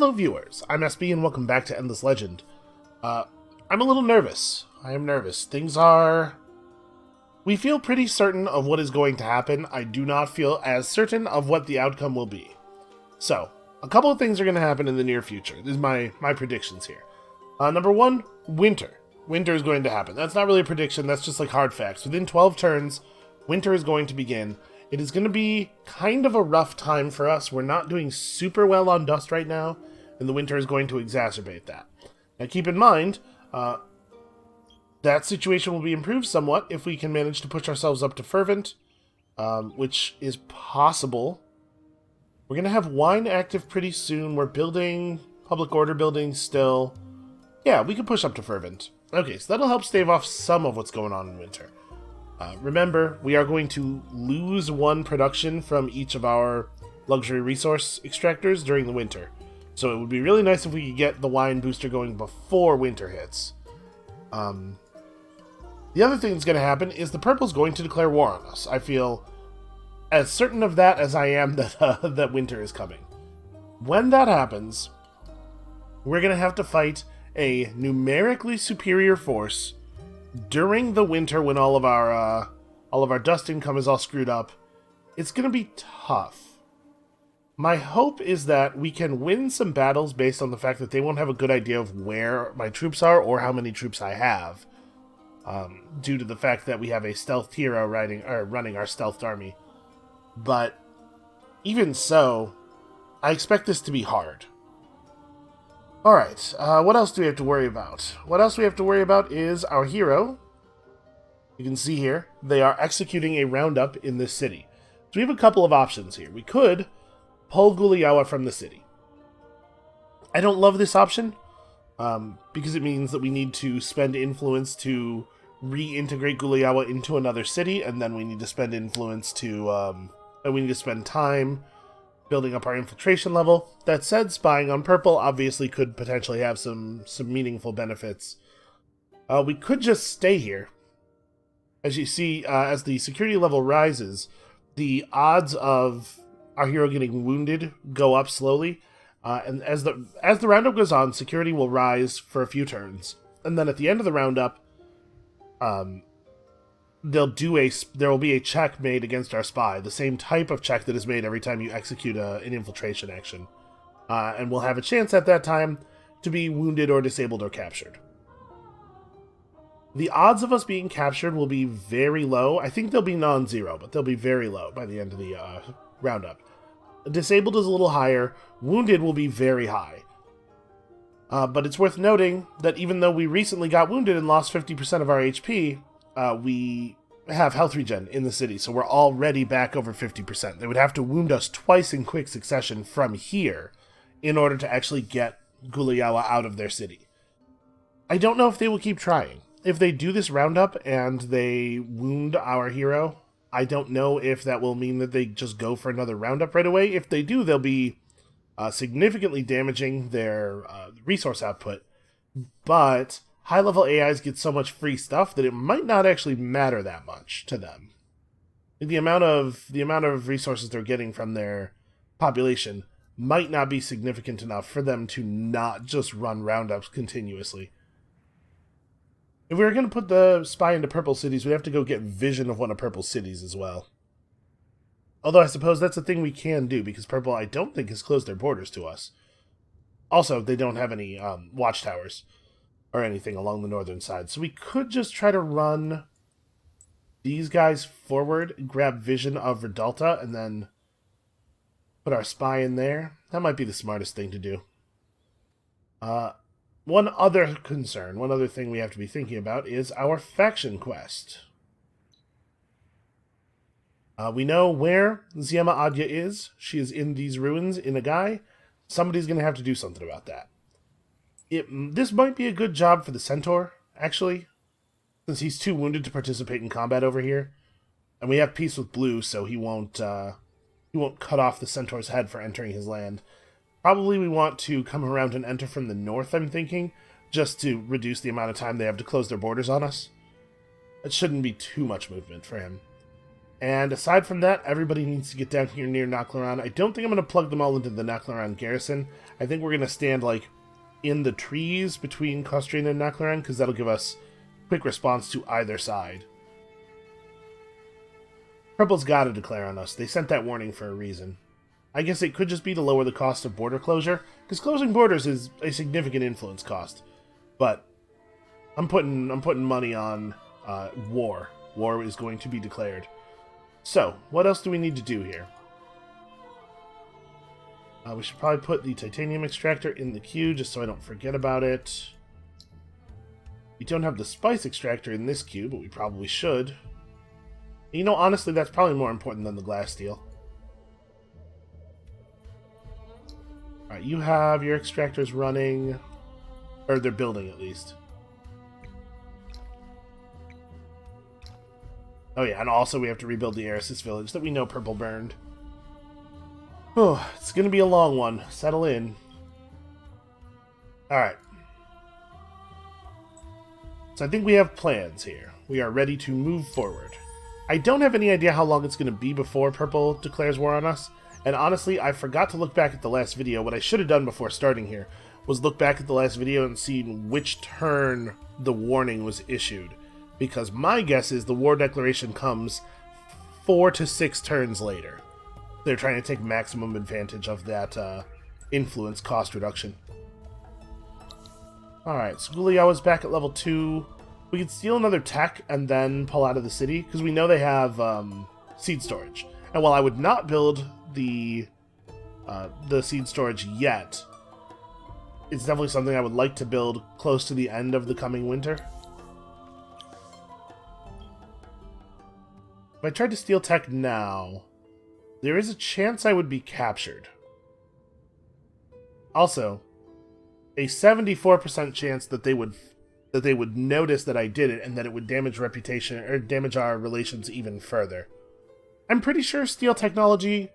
Hello viewers, I'm SB and welcome back to Endless Legend. I'm a little nervous. I am nervous. We feel pretty certain of what is going to happen. I do not feel as certain of what the outcome will be. So, a couple of things are going to happen in the near future. These are my predictions here. Number one, winter. Winter is going to happen. That's not really a prediction, that's just like hard facts. Within 12 turns, winter is going to begin. It is going to be kind of a rough time for us. We're not doing super well on dust right now, and the winter is going to exacerbate that. Now keep in mind, that situation will be improved somewhat if we can manage to push ourselves up to fervent, which is possible. We're going to have wine active pretty soon. We're building public order buildings still. Yeah, we can push up to fervent. Okay, so that'll help stave off some of what's going on in winter. Remember, we are going to lose one production from each of our luxury resource extractors during the winter. So it would be really nice if we could get the wine booster going before winter hits. The other thing that's going to happen is the purple's going to declare war on us. I feel as certain of that as I am that winter is coming. When that happens, we're going to have to fight a numerically superior force during the winter when all of our dust income is all screwed up. It's going to be tough. My hope is that we can win some battles based on the fact that they won't have a good idea of where my troops are or how many troops I have, due to the fact that we have a stealth hero running our stealthed army. But even so, I expect this to be hard. Alright, what else do we have to worry about? What else we have to worry about is our hero. You can see here, they are executing a roundup in this city. So we have a couple of options here. We could pull Guliawa from the city. I don't love this option, because it means that we need to spend influence to reintegrate Guliawa into another city, and then we need to spend influence to, we need to spend time building up our infiltration level. That said, spying on purple obviously could potentially have some meaningful benefits. We could just stay here. As you see, as the security level rises, the odds of our hero getting wounded go up slowly. And as the roundup goes on, security will rise for a few turns. And then at the end of the roundup, there will be a check made against our spy, the same type of check that is made every time you execute an infiltration action. And we'll have a chance at that time to be wounded or disabled or captured. The odds of us being captured will be very low. I think they'll be non-zero, but they'll be very low by the end of the roundup. Disabled is a little higher. Wounded will be very high. But it's worth noting that even though we recently got wounded and lost 50% of our HP, we have health regen in the city, so we're already back over 50%. They would have to wound us twice in quick succession from here in order to actually get Guliawa out of their city. I don't know if they will keep trying. If they do this roundup and they wound our hero, I don't know if that will mean that they just go for another roundup right away. If they do, they'll be significantly damaging their resource output, but high-level AIs get so much free stuff that it might not actually matter that much to them. The amount of resources they're getting from their population might not be significant enough for them to not just run roundups continuously. If we were going to put the spy into purple cities, we'd have to go get vision of one of purple cities as well. Although I suppose that's a thing we can do, because purple, I don't think, has closed their borders to us. Also, they don't have any watchtowers or anything along the northern side. So we could just try to run these guys forward, grab vision of Redalta, and then put our spy in there. That might be the smartest thing to do. One other thing we have to be thinking about is our faction quest. We know where Ziema Adya is. She is in these ruins in a guy. Somebody's going to have to do something about that. This might be a good job for the Centaur, actually, since he's too wounded to participate in combat over here. And we have peace with Blue, so he won't cut off the Centaur's head for entering his land. Probably we want to come around and enter from the north, I'm thinking, just to reduce the amount of time they have to close their borders on us. It shouldn't be too much movement for him. And aside from that, everybody needs to get down here near Nakloran. I don't think I'm going to plug them all into the Nakloran garrison. I think we're going to stand, like, in the trees between Kostrian and Nakloran, because that'll give us quick response to either side. Purple's got to declare on us. They sent that warning for a reason. I guess it could just be to lower the cost of border closure, because closing borders is a significant influence cost. But I'm putting money on war. War is going to be declared. So, what else do we need to do here? We should probably put the titanium extractor in the queue, just so I don't forget about it. We don't have the spice extractor in this queue, but we probably should. You know, honestly, that's probably more important than the glass steel. Alright, you have your extractors running, or they're building at least. Oh yeah, and also we have to rebuild the Eris's village that we know Purple burned. Oh, it's gonna be a long one. Settle in. Alright. So I think we have plans here. We are ready to move forward. I don't have any idea how long it's gonna be before Purple declares war on us. And honestly, I forgot to look back at the last video. What I should have done before starting here was look back at the last video and see which turn the warning was issued. Because my guess is the war declaration comes 4 to 6 turns later. They're trying to take maximum advantage of that influence cost reduction. Alright, so Guliawa's back at level 2. We could steal another tech and then pull out of the city, because we know they have seed storage. And while I would not build the seed storage yet, it's definitely something I would like to build close to the end of the coming winter. If I tried to steal tech now, there is a chance I would be captured. Also, a 74% chance that they would notice that I did it and that it would damage reputation or damage our relations even further. I'm pretty sure steel technology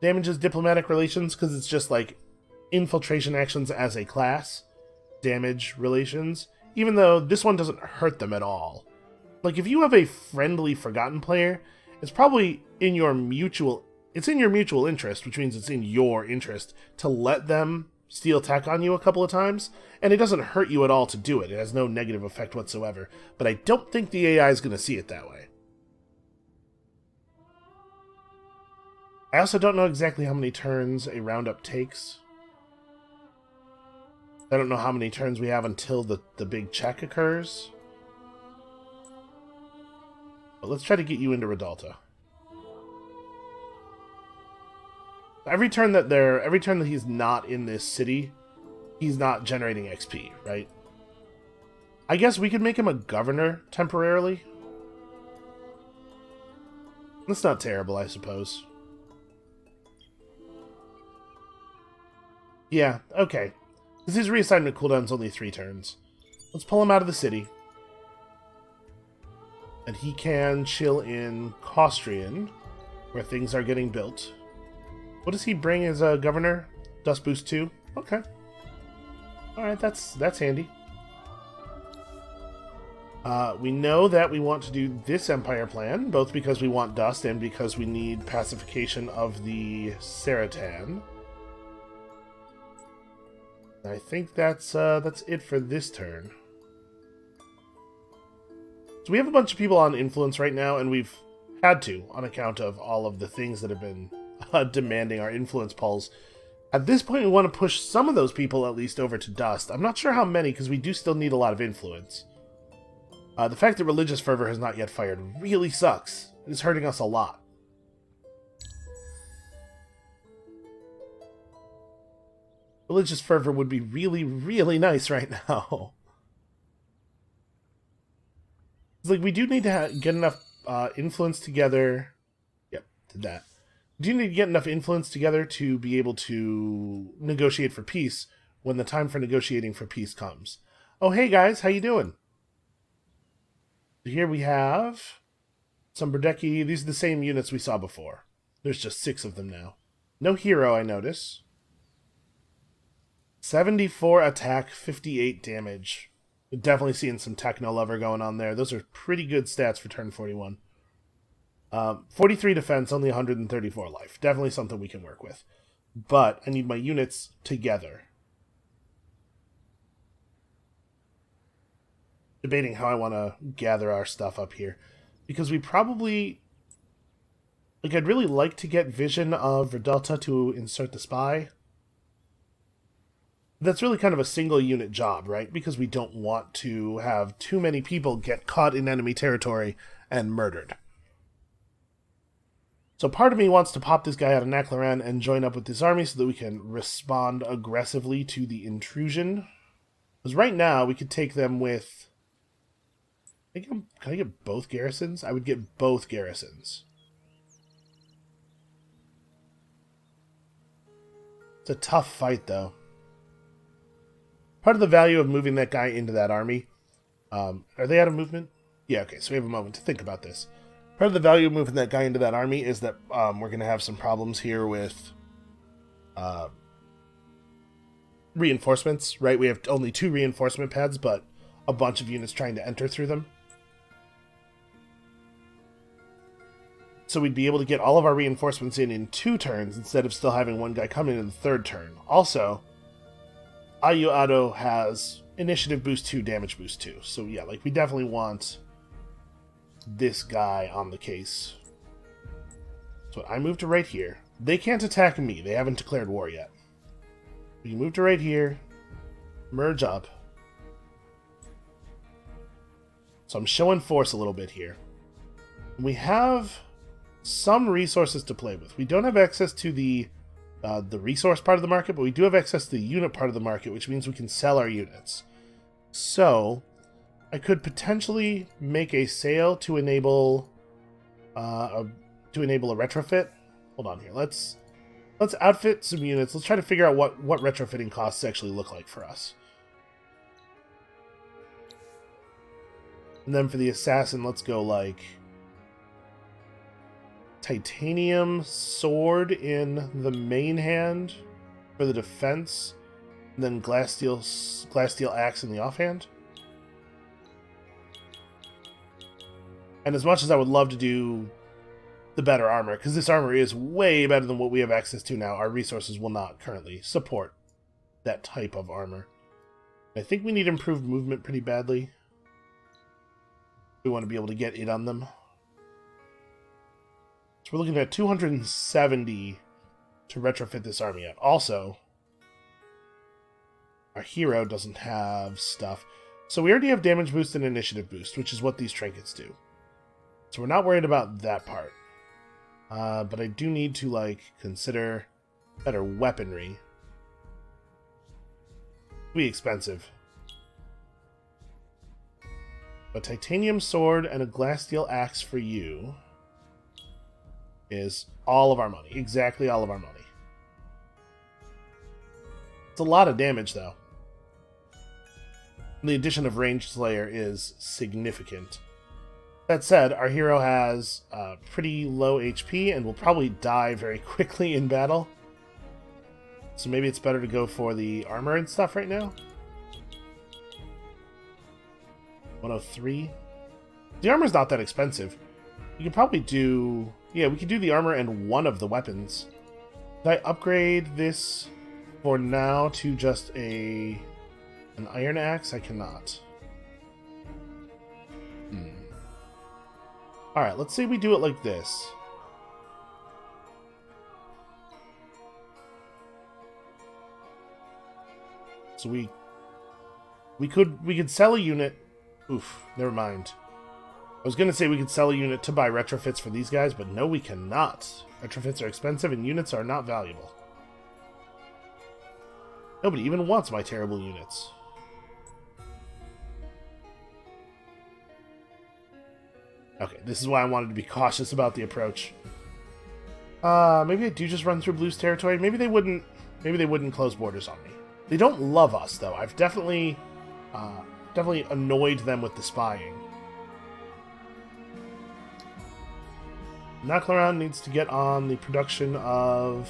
damages diplomatic relations because it's just like infiltration actions as a class damage relations, even though this one doesn't hurt them at all. Like, if you have a friendly Forgotten player, it's probably in your mutual interest, which means it's in your interest, to let them steal tech on you a couple of times, and it doesn't hurt you at all to do it. It has no negative effect whatsoever, but I don't think the AI is going to see it that way. I also don't know exactly how many turns a roundup takes. I don't know how many turns we have until the big check occurs. But let's try to get you into Redalta. Every turn that he's not in this city, he's not generating XP, right? I guess we could make him a governor temporarily. That's not terrible, I suppose. Yeah, okay. Because his reassignment cooldown's only 3 turns. Let's pull him out of the city. And he can chill in Kostrian, where things are getting built. What does he bring as a governor? Dust Boost 2? Okay. Alright, that's handy. We know that we want to do this Empire plan, both because we want dust and because we need pacification of the Seratan. I think that's it for this turn. So we have a bunch of people on influence right now, and we've had to, on account of all of the things that have been demanding our influence pulls. At this point, we want to push some of those people at least over to dust. I'm not sure how many, because we do still need a lot of influence. The fact that religious fervor has not yet fired really sucks. It's hurting us a lot. Religious fervor would be really, really nice right now. It's like we do need to get enough influence together. Yep, did that. We do need to get enough influence together to be able to negotiate for peace when the time for negotiating for peace comes. Oh, hey guys, how you doing? Here we have some Berdeki. These are the same units we saw before. There's just 6 of them now. No hero, I notice. 74 attack, 58 damage. We're definitely seeing some Techno Lover going on there. Those are pretty good stats for turn 41. 43 defense, only 134 life. Definitely something we can work with. But I need my units together. Debating how I want to gather our stuff up here. Because we probably... Like, I'd really like to get vision of Verdelta to insert the spy. That's really kind of a single unit job, right? Because we don't want to have too many people get caught in enemy territory and murdered. So part of me wants to pop this guy out of Nak'Laran and join up with this army so that we can respond aggressively to the intrusion. Because right now, we could take them with... Can I get both garrisons? I would get both garrisons. It's a tough fight, though. Part of the value of moving that guy into that army... are they out of movement? Yeah, okay, so we have a moment to think about this. Part of the value of moving that guy into that army is that we're going to have some problems here with reinforcements, right? We have only 2 reinforcement pads, but a bunch of units trying to enter through them. So we'd be able to get all of our reinforcements in 2 turns instead of still having one guy come in the 3rd turn. Also, Ayu Ado has initiative boost 2, damage boost 2. So yeah, like we definitely want this guy on the case. So I move to right here. They can't attack me. They haven't declared war yet. We move to right here. Merge up. So I'm showing force a little bit here. We have some resources to play with. We don't have access to the resource part of the market, but we do have access to the unit part of the market, which means we can sell our units. So I could potentially make a sale to enable a retrofit. Hold on here. Let's outfit some units. Let's try to figure out what retrofitting costs actually look like for us. And then for the assassin, let's go like titanium sword in the main hand for the defense, and then glass steel axe in the offhand. And as much as I would love to do the better armor, because this armor is way better than what we have access to now, our resources will not currently support that type of armor. I think we need improved movement pretty badly. We want to be able to get it on them. So we're looking at 270 to retrofit this army out. Also, our hero doesn't have stuff. So we already have damage boost and initiative boost, which is what these trinkets do. So we're not worried about that part. But I do need to, like, consider better weaponry. It'll be expensive. A titanium sword and a glass steel axe for you is all of our money. Exactly all of our money. It's a lot of damage, though. The addition of Ranged Slayer is significant. That said, our hero has pretty low HP and will probably die very quickly in battle. So maybe it's better to go for the armor and stuff right now. 103. The armor's not that expensive. You could probably do... Yeah, we could do the armor and one of the weapons. Did I upgrade this for now to just an iron axe? I cannot. Alright, let's say we do it like this. So we could sell a unit. Oof, never mind. I was going to say we could sell a unit to buy retrofits for these guys, but no, we cannot. Retrofits are expensive and units are not valuable. Nobody even wants my terrible units. Okay, this is why I wanted to be cautious about the approach. Maybe I do just run through Blue's territory. Maybe they wouldn't close borders on me. They don't love us, though. I've definitely annoyed them with the spying. Nak'Laran needs to get on the production of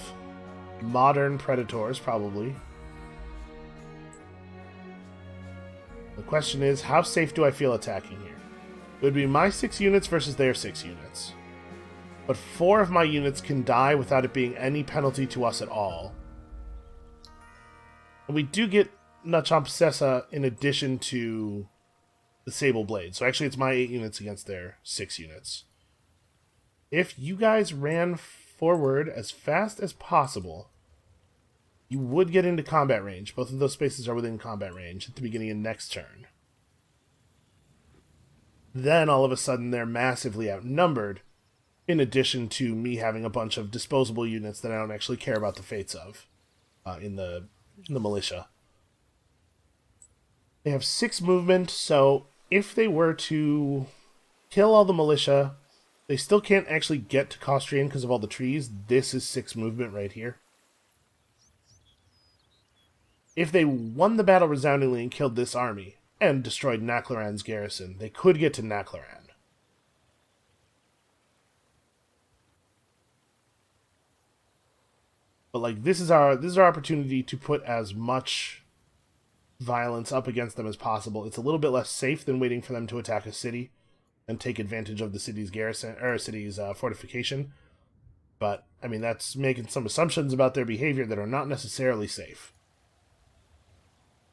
modern Predators, probably. The question is, how safe do I feel attacking here? It would be my 6 units versus their 6 units. but 4 of my units can die without it being any penalty to us at all. And we do get Nachamp Sessa in addition to the Sable Blade. So actually it's my 8 units against their 6 units. If you guys ran forward as fast as possible, you would get into combat range. Both of those spaces are within combat range at the beginning of next turn. Then all of a sudden they're massively outnumbered, in addition to me having a bunch of disposable units that I don't actually care about the fates of in the militia. They have 6 movement, so if they were to kill all the militia, they still can't actually get to Kostrian because of all the trees. This is 6 movement right here. If they won the battle resoundingly and killed this army, and destroyed Nakloran's garrison, they could get to Nakloran. But like this is our opportunity to put as much violence up against them as possible. It's a little bit less safe than waiting for them to attack a city and take advantage of the city's garrison or city's fortification. But I mean, that's making some assumptions about their behavior that are not necessarily safe.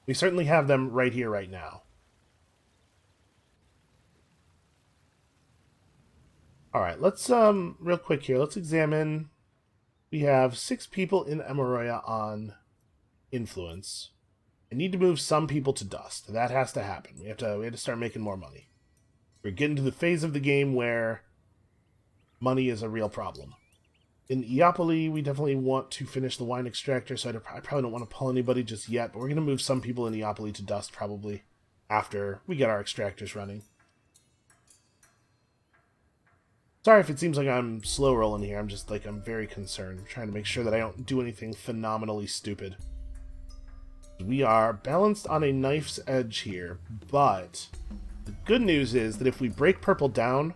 We certainly have them right here, right now. Alright, let's, real quick here, let's examine. We have 6 people in Emoroya on influence. I need to move some people to dust. That has to happen. We have to start making more money. We're getting to the phase of the game where money is a real problem. In Iapoli, we definitely want to finish the wine extractor, so I probably don't want to pull anybody just yet, but we're going to move some people in Iapoli to dust probably after we get our extractors running. Sorry if it seems like I'm slow rolling here. I'm just I'm very concerned. I'm trying to make sure that I don't do anything phenomenally stupid. We are balanced on a knife's edge here, but the good news is that if we break purple down,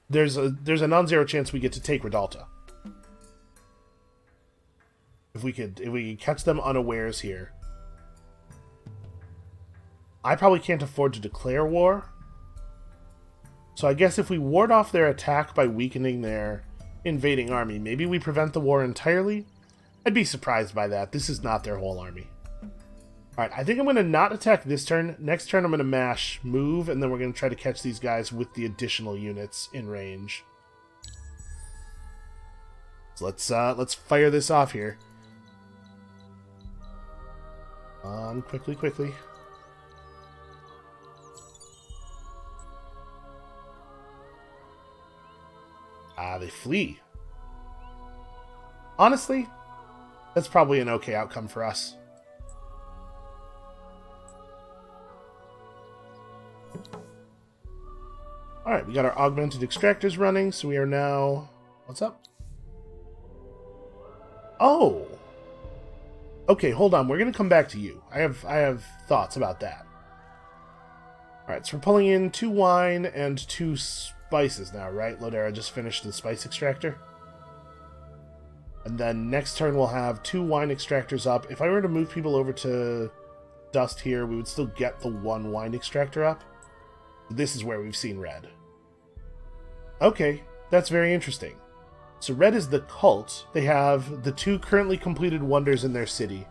there's a non-zero chance we get to take Redalta. If we could catch them unawares here. I probably can't afford to declare war. So I guess if we ward off their attack by weakening their invading army, maybe we prevent the war entirely? I'd be surprised by that. This is not their whole army. Alright, I think I'm going to not attack this turn. Next turn I'm going to mash, move, and then we're going to try to catch these guys with the additional units in range. So let's fire this off here. Quickly. They flee. Honestly, that's probably an okay outcome for us. Alright, we got our augmented extractors running, so we are now... What's up? Oh! Okay, hold on. We're going to come back to you. I have thoughts about that. Alright, so we're pulling in 2 wine and 2 spices now, right? Lodera just finished the spice extractor. And then next turn we'll have 2 wine extractors up. If I were to move people over to dust here, we would still get the 1 wine extractor up. This is where we've seen red. Okay, that's very interesting. So red is the cult. They have the 2 currently completed wonders in their city.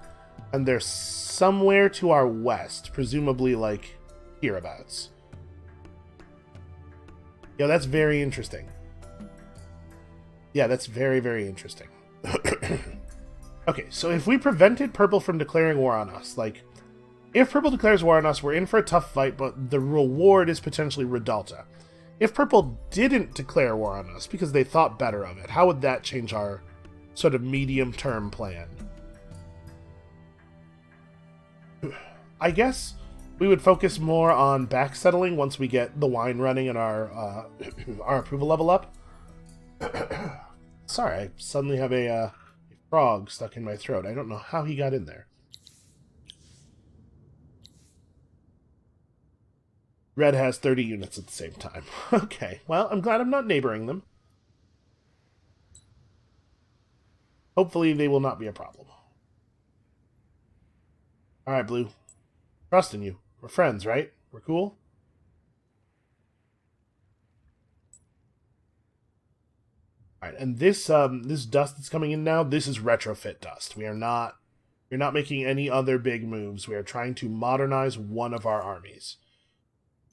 And they're somewhere to our west, presumably like hereabouts. Yeah, that's very interesting. Yeah, that's very, very interesting. Okay, so if we prevented purple from declaring war on us, like, if purple declares war on us, we're in for a tough fight, but the reward is potentially Redalta. If purple didn't declare war on us because they thought better of it, how would that change our sort of medium-term plan? I guess we would focus more on backsettling once we get the wine running and our our approval level up. Sorry, I suddenly have a frog stuck in my throat. I don't know how he got in there. Red has 30 units at the same time. Okay, well, I'm glad I'm not neighboring them. Hopefully they will not be a problem. Alright, Blue. Trust in you. We're friends, right? We're cool? Alright, and this dust that's coming in now, this is retrofit dust. We're not making any other big moves. We are trying to modernize one of our armies.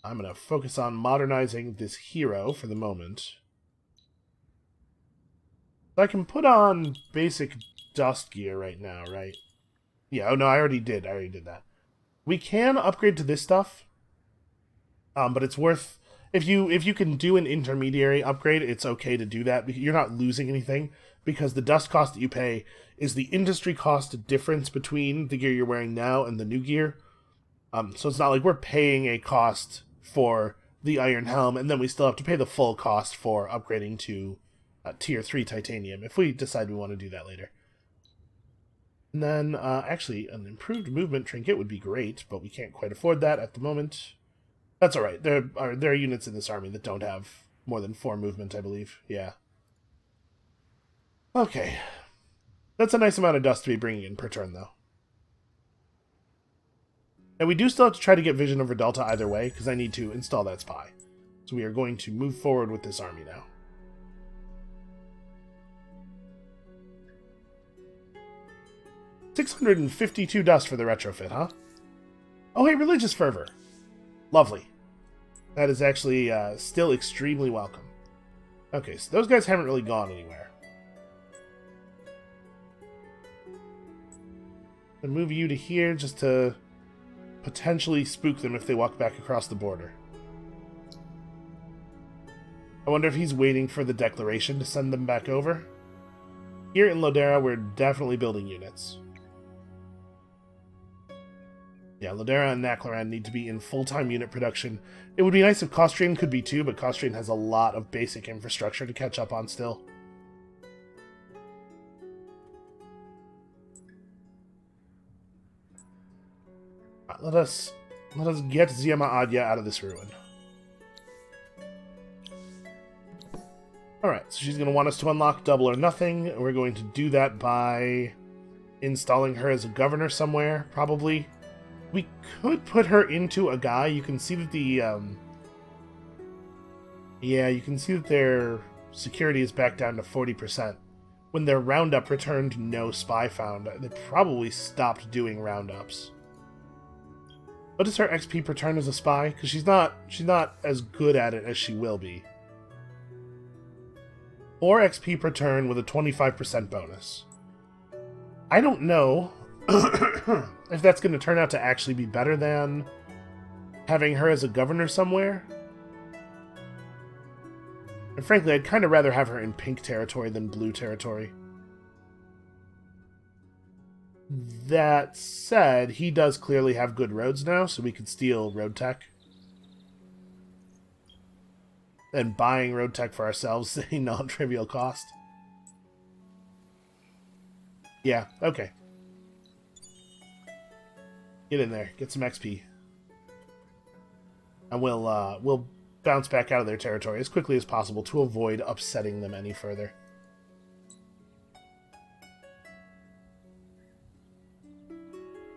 I'm going to focus on modernizing this hero for the moment. I can put on basic dust gear right now, right? Yeah, oh no, I already did that. We can upgrade to this stuff, but it's worth... If you can do an intermediary upgrade, it's okay to do that. You're not losing anything, because the dust cost that you pay is the industry cost difference between the gear you're wearing now and the new gear. So it's not like we're paying a cost for the Iron Helm, and then we still have to pay the full cost for upgrading to Tier 3 Titanium, if we decide we want to do that later. And then, actually, an improved movement trinket would be great, but we can't quite afford that at the moment. That's alright. There are units in this army that don't have more than 4 movement, I believe. Yeah. Okay. That's a nice amount of dust to be bringing in per turn, though. And we do still have to try to get Vision over Delta either way, because I need to install that spy. So we are going to move forward with this army now. $652 dust for the retrofit, huh? Oh, hey, Religious Fervor. Lovely. That is actually still extremely welcome. Okay, so those guys haven't really gone anywhere. I'll move you to here just to potentially spook them if they walk back across the border. I wonder if he's waiting for the declaration to send them back over. Here in Lodera, we're definitely building units. Yeah, Lodera and Nakloran need to be in full-time unit production. It would be nice if Kostrain could be too, but Kostrain has a lot of basic infrastructure to catch up on still. Right, let us get Ziama Adya out of this ruin. Alright, so she's going to want us to unlock Double or Nothing. We're going to do that by installing her as a governor somewhere, probably. We could put her into a guy. You can see that the, yeah, you can see that their security is back down to 40%. When their roundup returned no spy found, they probably stopped doing roundups. What is her XP per turn as a spy? Because she's not as good at it as she will be. 4 XP per turn with a 25% bonus. I don't know if that's going to turn out to actually be better than having her as a governor somewhere. And frankly, I'd kind of rather have her in pink territory than blue territory. That said, he does clearly have good roads now, so we could steal road tech. And buying road tech for ourselves is a non-trivial cost. Yeah, okay. Get in there, get some XP. And we'll bounce back out of their territory as quickly as possible to avoid upsetting them any further.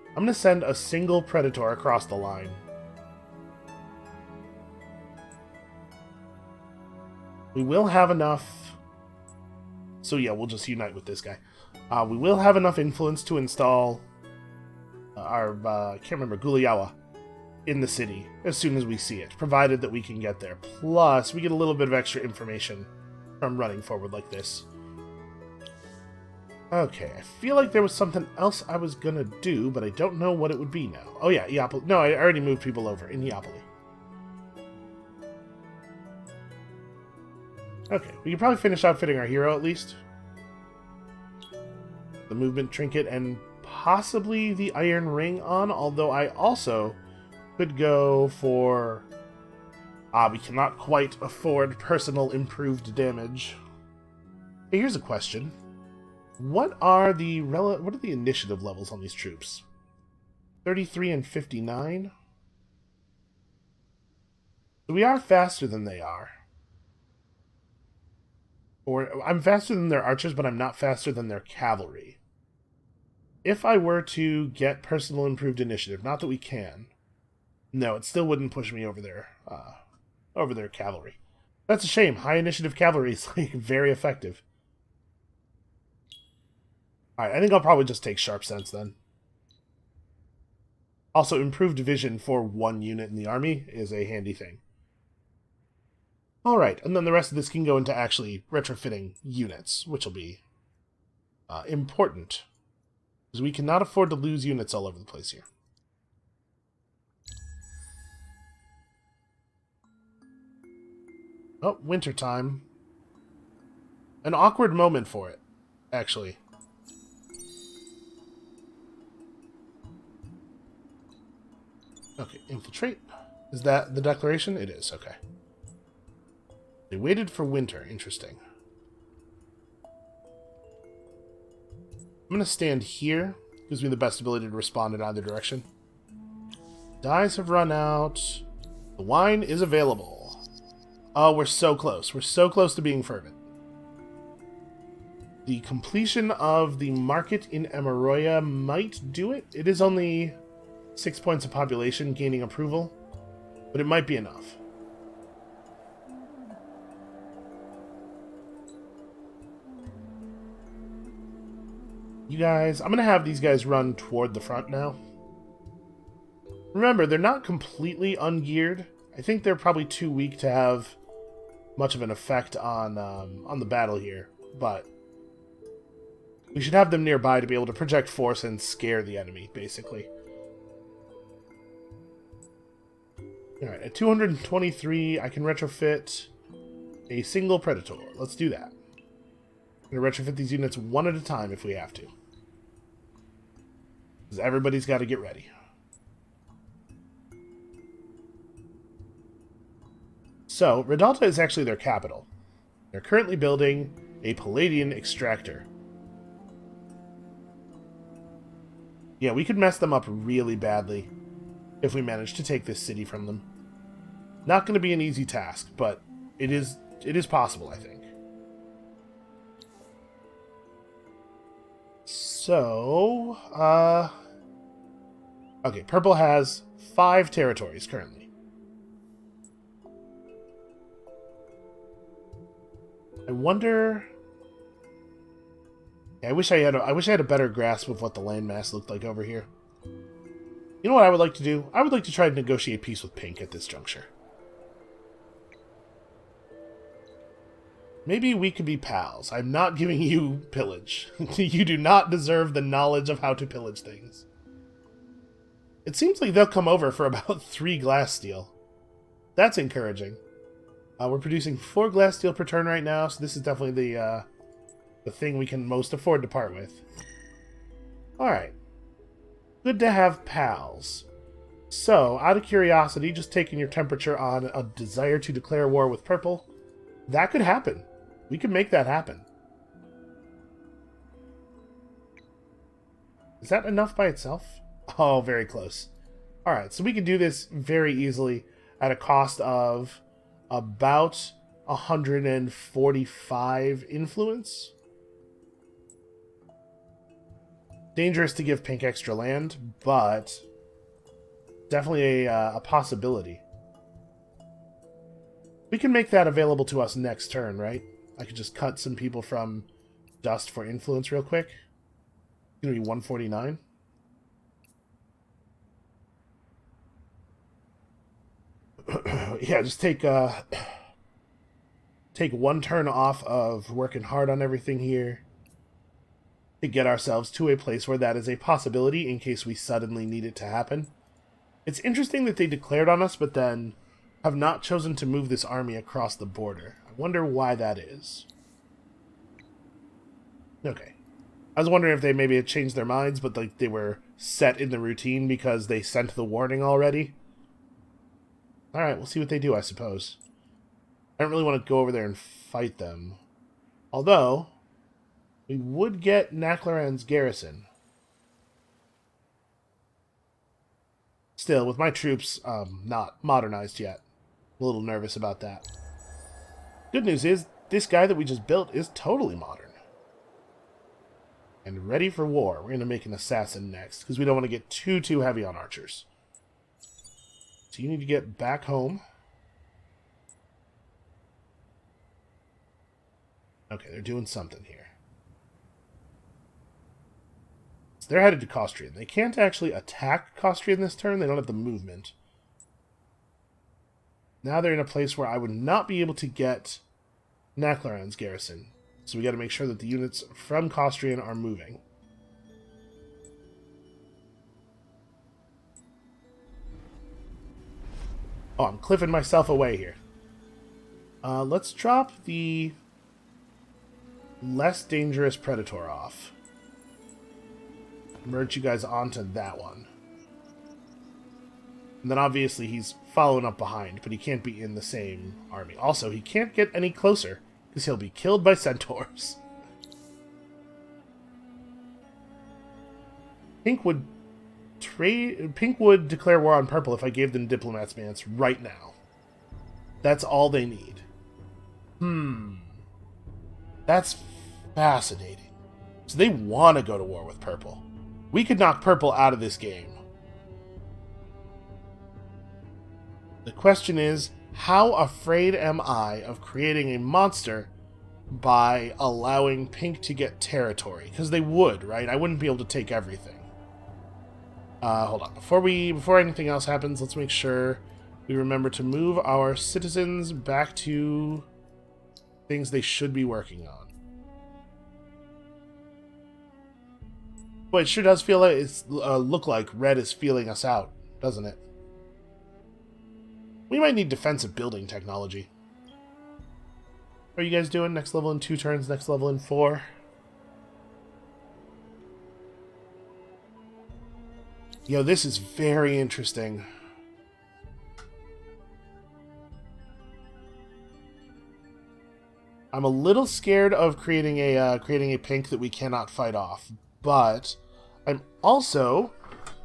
I'm going to send a single Predator across the line. We will have enough... So yeah, we'll just unite with this guy. We will have enough influence to install our, I can't remember, Gulayawa in the city as soon as we see it, provided that we can get there. Plus, we get a little bit of extra information from running forward like this. Okay, I feel like there was something else I was gonna do, but I don't know what it would be now. Oh yeah, Iapoli. No, I already moved people over in Iapoli. Okay, we can probably finish outfitting our hero at least. The movement trinket and possibly the iron ring on, although I also could go for... we cannot quite afford personal improved damage. Hey, here's a question. What are the initiative levels on these troops? 33 and 59? So we are faster than they are. Or I'm faster than their archers, but I'm not faster than their cavalry. If I were to get personal improved initiative, not that we can, no, it still wouldn't push me over their cavalry. That's a shame. High initiative cavalry is like very effective. Alright, I think I'll probably just take Sharp Sense then. Also, improved vision for one unit in the army is a handy thing. Alright, and then the rest of this can go into actually retrofitting units, which will be important. Because we cannot afford to lose units all over the place here. Oh, wintertime. An awkward moment for it, actually. Okay, infiltrate. Is that the declaration? It is, okay. They waited for winter. Interesting. I'm going to stand here. Gives me the best ability to respond in either direction. Dyes have run out. The wine is available. Oh, we're so close. We're so close to being fervent. The completion of the market in Emaroya might do it. It is only 6 points of population gaining approval, but it might be enough. You guys, I'm going to have these guys run toward the front now. Remember, they're not completely ungeared. I think they're probably too weak to have much of an effect on the battle here, but we should have them nearby to be able to project force and scare the enemy, basically. Alright, at 223, I can retrofit a single Predator. Let's do that. I'm going to retrofit these units one at a time if we have to. Because everybody's got to get ready. So, Redalta is actually their capital. They're currently building a Palladian extractor. Yeah, we could mess them up really badly if we manage to take this city from them. Not going to be an easy task, but it is possible, I think. So, okay, Purple has 5 territories currently. I wonder. Yeah, I wish I had a better grasp of what the landmass looked like over here. You know what I would like to do? I would like to try to negotiate peace with Pink at this juncture. Maybe we could be pals. I'm not giving you pillage. You do not deserve the knowledge of how to pillage things. It seems like they'll come over for about 3 glass steel. That's encouraging. We're producing 4 glass steel per turn right now, so this is definitely the thing we can most afford to part with. Alright. Good to have pals. So, out of curiosity, just taking your temperature on a desire to declare war with Purple, that could happen. We could make that happen. Is that enough by itself? Oh, very close. Alright, so we can do this very easily at a cost of about 145 influence. Dangerous to give Pink extra land, but definitely a possibility. We can make that available to us next turn, right? I could just cut some people from Dust for influence real quick. It's going to be 149. Yeah, just take 1 turn off of working hard on everything here to get ourselves to a place where that is a possibility in case we suddenly need it to happen. It's interesting that they declared on us, but then have not chosen to move this army across the border. I wonder why that is. Okay. I was wondering if they maybe had changed their minds, but like they were set in the routine because they sent the warning already. Alright, we'll see what they do, I suppose. I don't really want to go over there and fight them. Although, we would get Naklaran's garrison. Still, with my troops not modernized yet. I'm a little nervous about that. Good news is, this guy that we just built is totally modern. And ready for war. We're going to make an assassin next, because we don't want to get too heavy on archers. So you need to get back home. Okay, they're doing something here. So they're headed to Costrian. They can't actually attack Costrian this turn. They don't have the movement. Now they're in a place where I would not be able to get Naklaran's garrison. So we got to make sure that the units from Costrian are moving. Oh, I'm cliffing myself away here. Let's drop the less dangerous Predator off. Merge you guys onto that one. And then obviously he's following up behind, but he can't be in the same army. Also, he can't get any closer, because he'll be killed by centaurs. Pink would declare war on purple if I gave them Diplomat's Mance right now. That's all they need. That's fascinating. So they want to go to war with purple. We could knock purple out of this game. The question is, how afraid am I of creating a monster by allowing pink to get territory? Because they would, right? I wouldn't be able to take everything. Hold on. Before anything else happens, let's make sure we remember to move our citizens back to things they should be working on. Well, it sure does feel like look like red is feeling us out, doesn't it? We might need defensive building technology. What are you guys doing? Next level in 2 turns, next level in 4. Yo, this is very interesting. I'm a little scared of creating a pink that we cannot fight off, but I'm also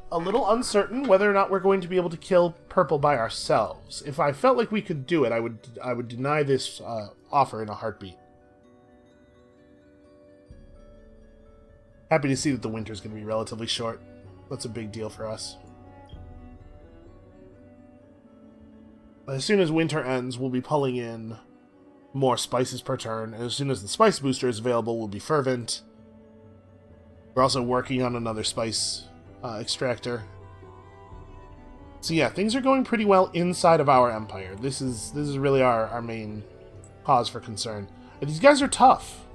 a little uncertain whether or not we're going to be able to kill purple by ourselves. If I felt like we could do it, I would deny this offer in a heartbeat. Happy to see that the winter's going to be relatively short. That's a big deal for us. As soon as winter ends, we'll be pulling in more spices per turn, and as soon as the spice booster is available, we'll be fervent. We're also working on another spice extractor. So yeah, things are going pretty well inside of our empire. This is really our main cause for concern. And these guys are tough.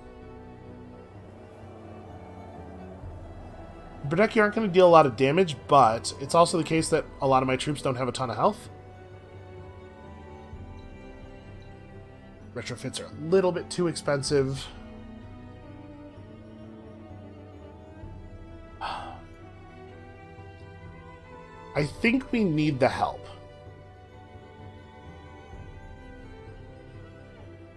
Berdeki aren't going to deal a lot of damage, but it's also the case that a lot of my troops don't have a ton of health. Retrofits are a little bit too expensive. I think we need the help.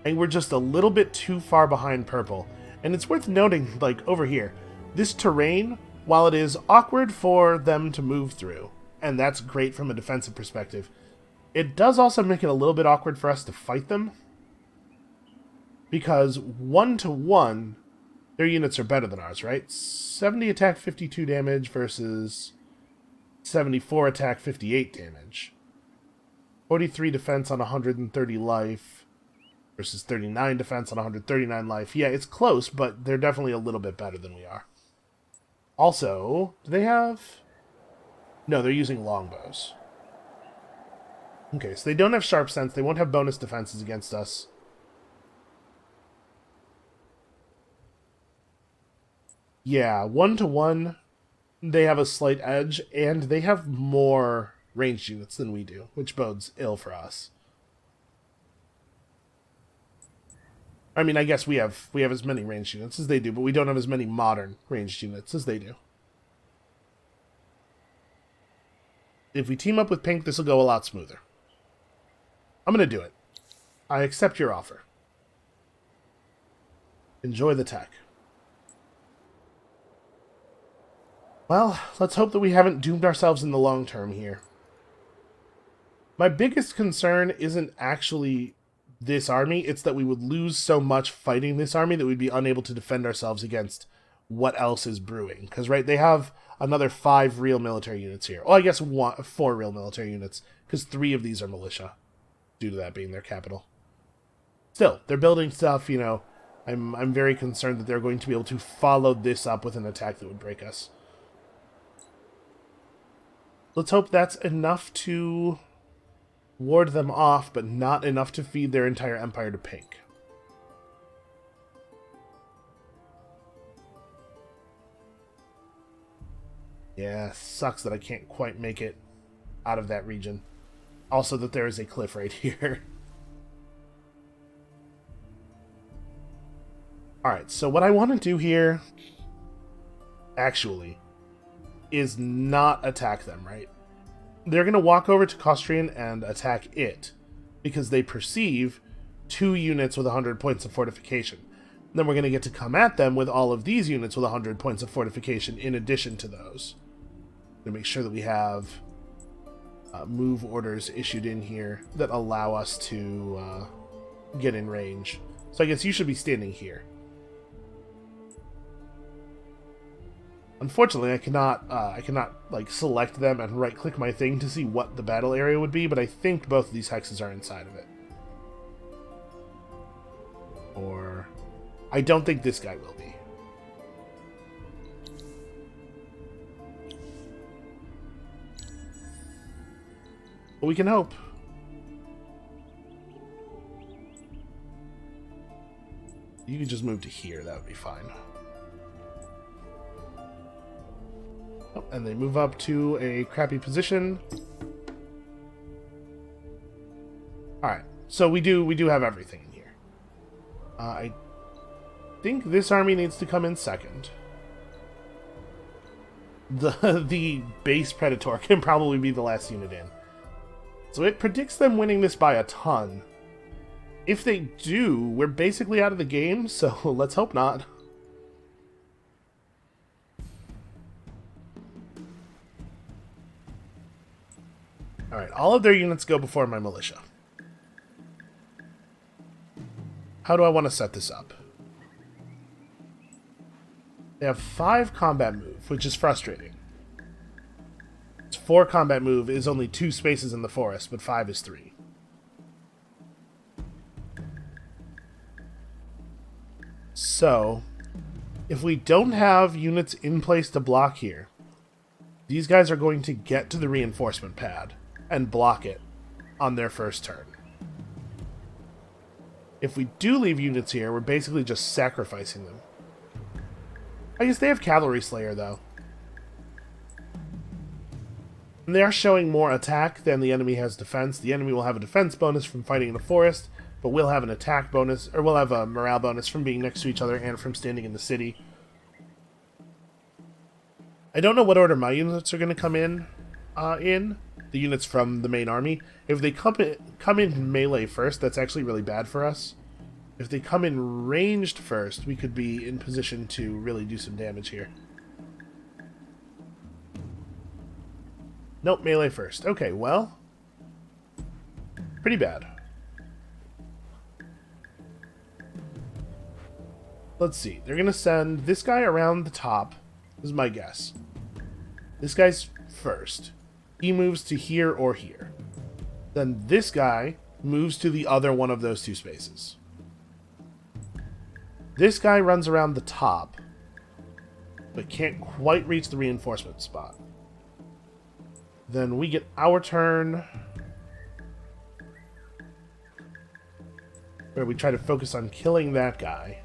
And we're just a little bit too far behind purple. And it's worth noting, like, over here, this terrain, while it is awkward for them to move through, and that's great from a defensive perspective, it does also make it a little bit awkward for us to fight them. Because 1-to-1, their units are better than ours, right? 70 attack, 52 damage versus 74 attack, 58 damage. 43 defense on 130 life versus 39 defense on 139 life. Yeah, it's close, but they're definitely a little bit better than we are. Also, do they have... No, they're using longbows. Okay, so they don't have sharp sense. They won't have bonus defenses against us. Yeah, 1-to-1, they have a slight edge, and they have more ranged units than we do, which bodes ill for us. I mean, I guess we have as many ranged units as they do, but we don't have as many modern ranged units as they do. If we team up with pink, this will go a lot smoother. I'm going to do it. I accept your offer. Enjoy the tech. Well, let's hope that we haven't doomed ourselves in the long term here. My biggest concern isn't actually this army, it's that we would lose so much fighting this army that we'd be unable to defend ourselves against what else is brewing. Because, right, they have another 5 real military units here. Well, I guess 4 real military units, because 3 of these are militia, due to that being their capital. Still, they're building stuff, you know, I'm very concerned that they're going to be able to follow this up with an attack that would break us. Let's hope that's enough to ward them off, but not enough to feed their entire empire to pink. Yeah, sucks that I can't quite make it out of that region. Also that there is a cliff right here. Alright, so what I want to do here, actually, is not attack them, right? They're going to walk over to Costrian and attack it, because they perceive 2 units with 100 points of fortification. Then we're going to get to come at them with all of these units with 100 points of fortification in addition to those. To make sure that we have move orders issued in here that allow us to get in range. So I guess you should be standing here. Unfortunately, I cannot like select them and right-click my thing to see what the battle area would be, but I think both of these hexes are inside of it. Or I don't think this guy will be. But we can hope. You can just move to here, that would be fine. Oh, and they move up to a crappy position. Alright, so we do have everything in here. I think this army needs to come in second. The base Predator can probably be the last unit in. So it predicts them winning this by a ton. If they do, we're basically out of the game, so let's hope not. Alright, all of their units go before my militia. How do I want to set this up? They have 5 combat move, which is frustrating. 4 combat move is only 2 spaces in the forest, but 5 is 3. So, if we don't have units in place to block here, these guys are going to get to the reinforcement pad and block it on their first turn. If we do leave units here, we're basically just sacrificing them. I guess they have Cavalry Slayer, though. And they are showing more attack than the enemy has defense. The enemy will have a defense bonus from fighting in the forest, but we'll have an attack bonus, or we'll have a morale bonus from being next to each other and from standing in the city. I don't know what order my units are going to come in, the units from the main army. If they come in melee first, that's actually really bad for us. If they come in ranged first, we could be in position to really do some damage here. Nope, melee first. Okay, well, pretty bad. Let's see. They're going to send this guy around the top. This is my guess. This guy's first. He moves to here or here. Then this guy moves to the other one of those 2 spaces. This guy runs around the top, but can't quite reach the reinforcement spot. Then we get our turn, where we try to focus on killing that guy.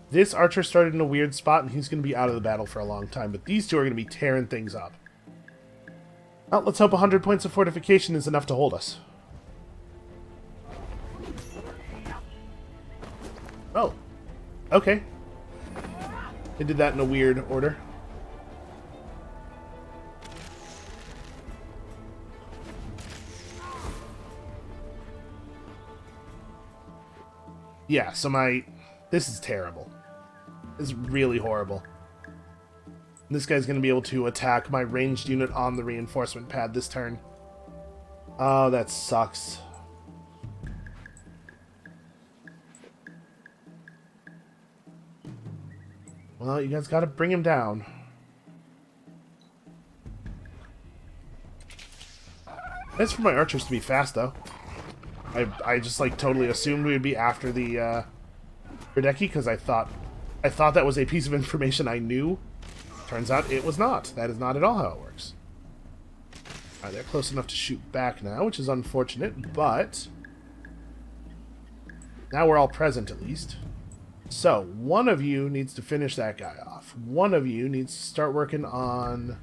This archer started in a weird spot, and he's going to be out of the battle for a long time, but these 2 are going to be tearing things up. Well, let's hope 100 points of fortification is enough to hold us. Oh, okay. They did that in a weird order. Yeah, so this is terrible. This is really horrible. This guy's going to be able to attack my ranged unit on the reinforcement pad this turn. Oh, that sucks. Well, you guys got to bring him down. Nice for my archers to be fast, though. I just, like, totally assumed we would be after the Hideki, because I thought that was a piece of information I knew. Turns out it was not. That is not at all how it works. Alright, they're close enough to shoot back now, which is unfortunate, but now we're all present at least. So, one of you needs to finish that guy off. One of you needs to start working on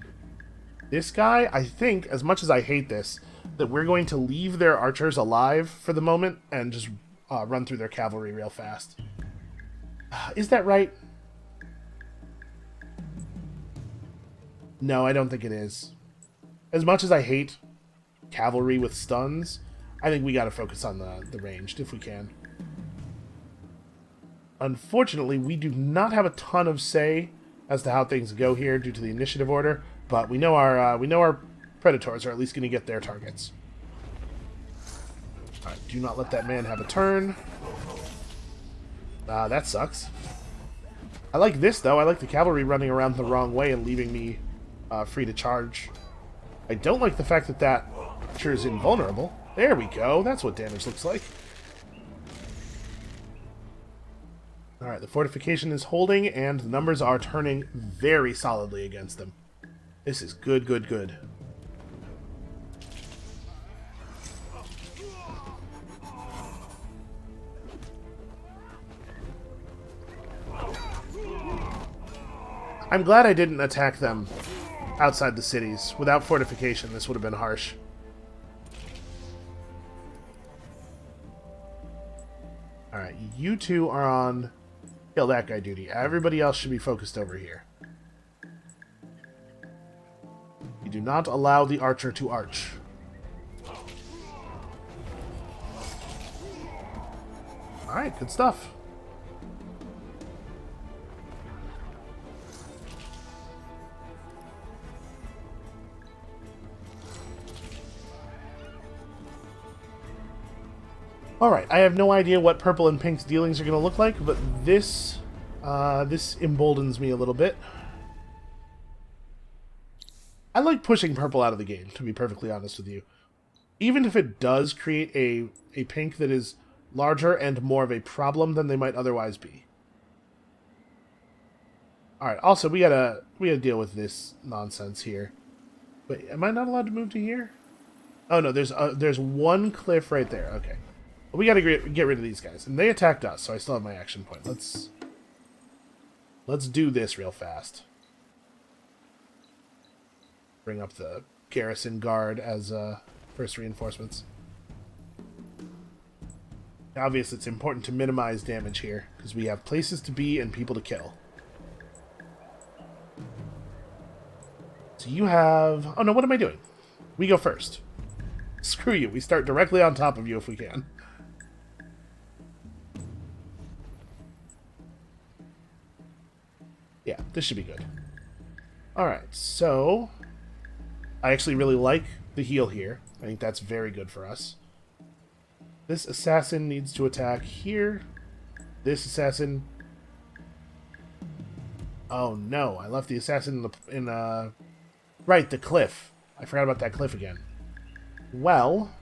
this guy. I think, as much as I hate this, that we're going to leave their archers alive for the moment and just run through their cavalry real fast. Is that right? No, I don't think it is. As much as I hate cavalry with stuns, I think we gotta focus on the ranged if we can. Unfortunately, we do not have a ton of say as to how things go here due to the initiative order, but we know our predators are at least going to get their targets. All right, do not let that man have a turn. That sucks. I like this though. I like the cavalry running around the wrong way and leaving me free to charge. I don't like the fact that that archer is invulnerable. There we go. That's what damage looks like. Alright, the fortification is holding, and the numbers are turning very solidly against them. This is good, good, good. I'm glad I didn't attack them outside the cities. Without fortification, this would have been harsh. Alright, you two are on kill that guy duty. Everybody else should be focused over here. You do not allow the archer to arch. Alright, good stuff. Alright, I have no idea what purple and pink's dealings are going to look like, but this emboldens me a little bit. I like pushing purple out of the game, to be perfectly honest with you. Even if it does create a pink that is larger and more of a problem than they might otherwise be. Alright, also, we gotta deal with this nonsense here. Wait, am I not allowed to move to here? Oh no, there's one cliff right there, okay. We gotta get rid of these guys. And they attacked us, so I still have my action point. Let's do this real fast. Bring up the garrison guard as first reinforcements. Obviously, it's important to minimize damage here, because we have places to be and people to kill. So you have... Oh no, what am I doing? We go first. Screw you, we start directly on top of you if we can. Yeah, this should be good. Alright, so... I actually really like the heal here. I think that's very good for us. This assassin needs to attack here. This assassin... Oh no, I left the assassin in Right, the cliff. I forgot about that cliff again. Well...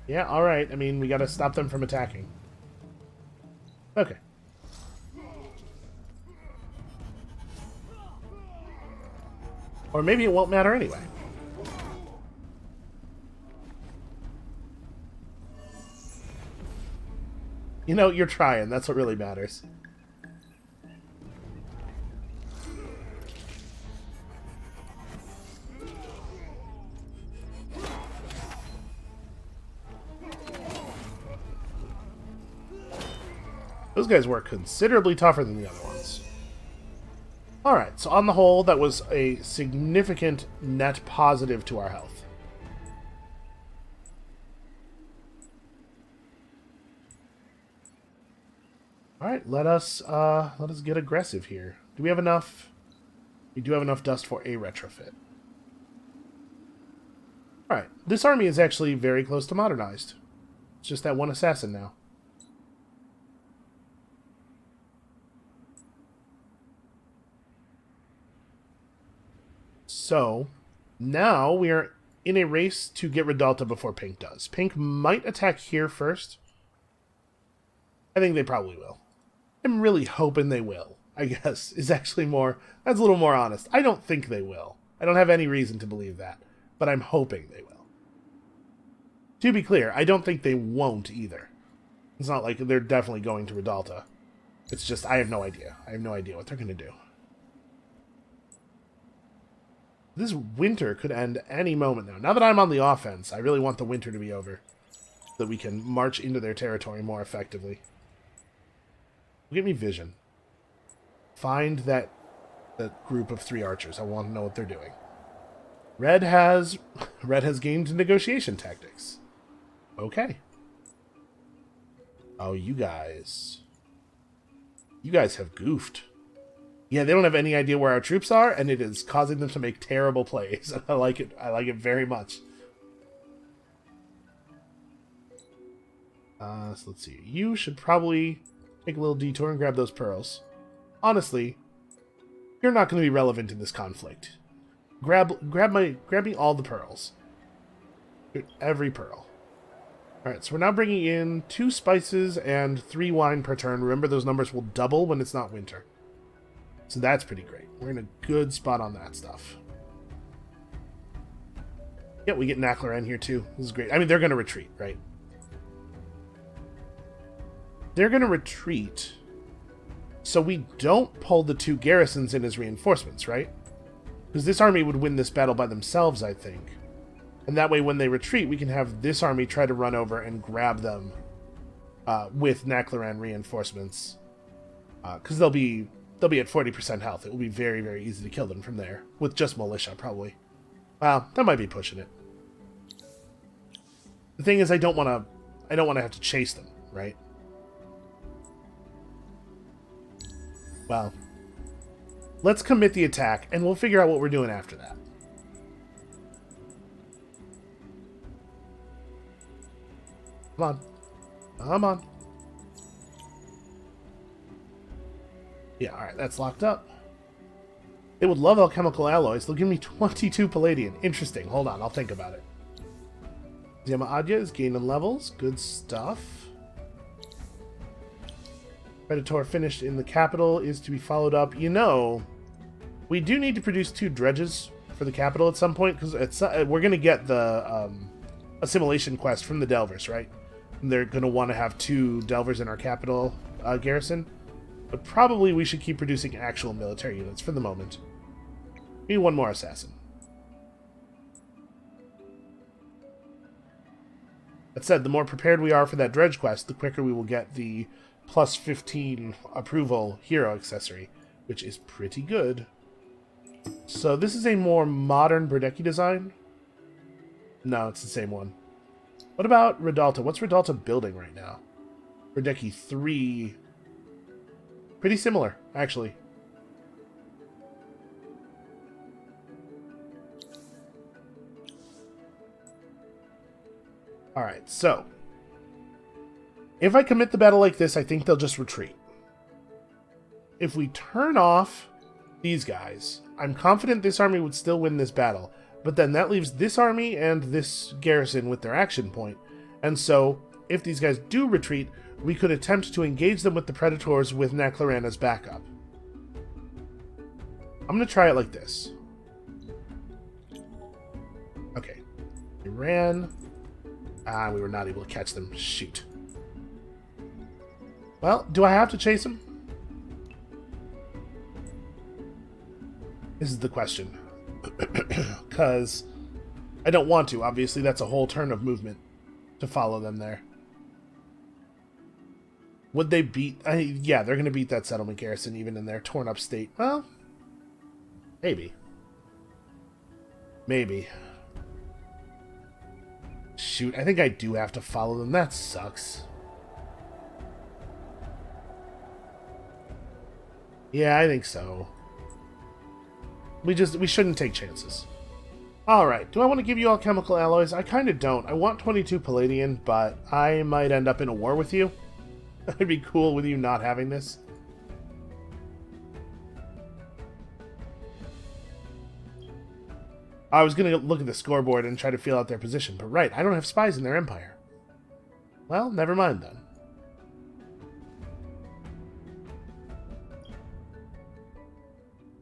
Yeah, alright. I mean, we gotta stop them from attacking. Okay. Or maybe it won't matter anyway. You know, you're trying. That's what really matters. Those guys were considerably tougher than the other ones. Alright, so on the whole, that was a significant net positive to our health. Alright, let us get aggressive here. Do we have enough? We do have enough dust for a retrofit. Alright, this army is actually very close to modernized. It's just that one assassin now. So, now we are in a race to get Redalta before Pink does. Pink might attack here first. I think they probably will. I'm really hoping they will, I guess, is actually more... That's a little more honest. I don't think they will. I don't have any reason to believe that, but I'm hoping they will. To be clear, I don't think they won't either. It's not like they're definitely going to Redalta. It's just, I have no idea. I have no idea what they're going to do. This winter could end any moment now. Now that I'm on the offense, I really want the winter to be over, so that we can march into their territory more effectively. Give me vision. Find that group of 3 archers. I want to know what they're doing. Red has gained negotiation tactics. Okay. Oh, you guys have goofed. Yeah, they don't have any idea where our troops are, and it is causing them to make terrible plays. I like it. I like it very much. So let's see. You should probably take a little detour and grab those pearls. Honestly, you're not going to be relevant in this conflict. Grab me all the pearls. Every pearl. Alright, so we're now bringing in 2 spices and 3 wine per turn. Remember, those numbers will double when it's not winter. So that's pretty great. We're in a good spot on that stuff. Yeah, we get Naclaran here too. This is great. I mean, they're going to retreat, right? They're going to retreat, so we don't pull the 2 garrisons in as reinforcements, right? Because this army would win this battle by themselves, I think. And that way, when they retreat, we can have this army try to run over and grab them with Naclaran reinforcements. Because they'll be at 40% health. It will be very, very easy to kill them from there. With just militia, probably. Well, that might be pushing it. The thing is, I don't want to have to chase them, right? Well, let's commit the attack, and we'll figure out what we're doing after that. Come on. Come on. Yeah, alright, that's locked up. They would love alchemical alloys. They'll give me 22 Palladian. Interesting. Hold on, I'll think about it. Zama Adya is gaining levels. Good stuff. Predator finished in the capital is to be followed up. You know, we do need to produce 2 dredges for the capital at some point, because we're going to get the assimilation quest from the Delvers, right? And they're going to want to have 2 Delvers in our capital garrison. But probably we should keep producing actual military units for the moment. We need 1 more assassin. That said, the more prepared we are for that dredge quest, the quicker we will get the plus 15 approval hero accessory, which is pretty good. So this is a more modern Berdeki design? No, it's the same one. What about Redalta? What's Redalta building right now? Berdeki 3. Pretty similar, actually. Alright, so if I commit the battle like this, I think they'll just retreat. If we turn off these guys, I'm confident this army would still win this battle, but then that leaves this army and this garrison with their action point. And so, if these guys do retreat, we could attempt to engage them with the Predators with Naclaran as backup. I'm going to try it like this. Okay. We ran. We were not able to catch them. Shoot. Well, do I have to chase them? This is the question. Because I don't want to. Obviously, that's a whole turn of movement to follow them there. Would they beat... yeah, they're going to beat that settlement garrison even in their torn up state. Well, maybe. Maybe. Shoot, I think I do have to follow them. That sucks. Yeah, I think so. We shouldn't take chances. Alright, do I want to give you alchemical alloys? I kind of don't. I want 22 Palladian, but I might end up in a war with you. I'd be cool with you not having this. I was going to look at the scoreboard and try to feel out their position, but right, I don't have spies in their empire. Well, never mind then.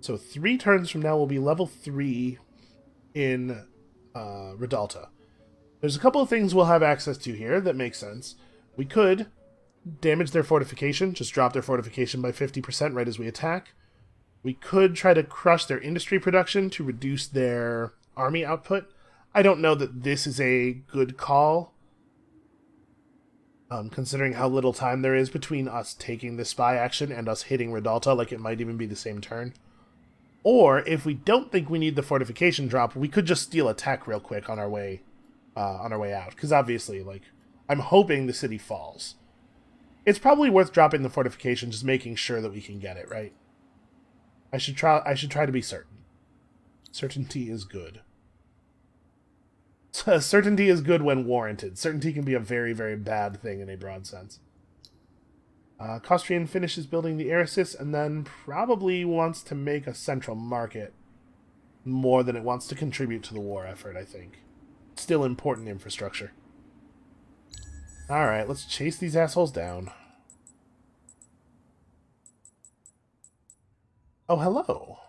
So 3 turns from now, we'll be level 3 in Redalta. There's a couple of things we'll have access to here that make sense. We could damage their fortification, just drop their fortification by 50% right as we attack. We could try to crush their industry production to reduce their army output. I don't know that this is a good call, considering how little time there is between us taking the spy action and us hitting Redalta, like it might even be the same turn. Or, if we don't think we need the fortification drop, we could just steal a tech real quick on our way out. Because obviously, like, I'm hoping the city falls. It's probably worth dropping the fortification, just making sure that we can get it, right? I should try to be certain. Certainty is good. Certainty is good when warranted. Certainty can be a very, very bad thing in a broad sense. Costrian finishes building the Eresis and then probably wants to make a central market more than it wants to contribute to the war effort, I think. Still important infrastructure. Alright, let's chase these assholes down. Oh, hello.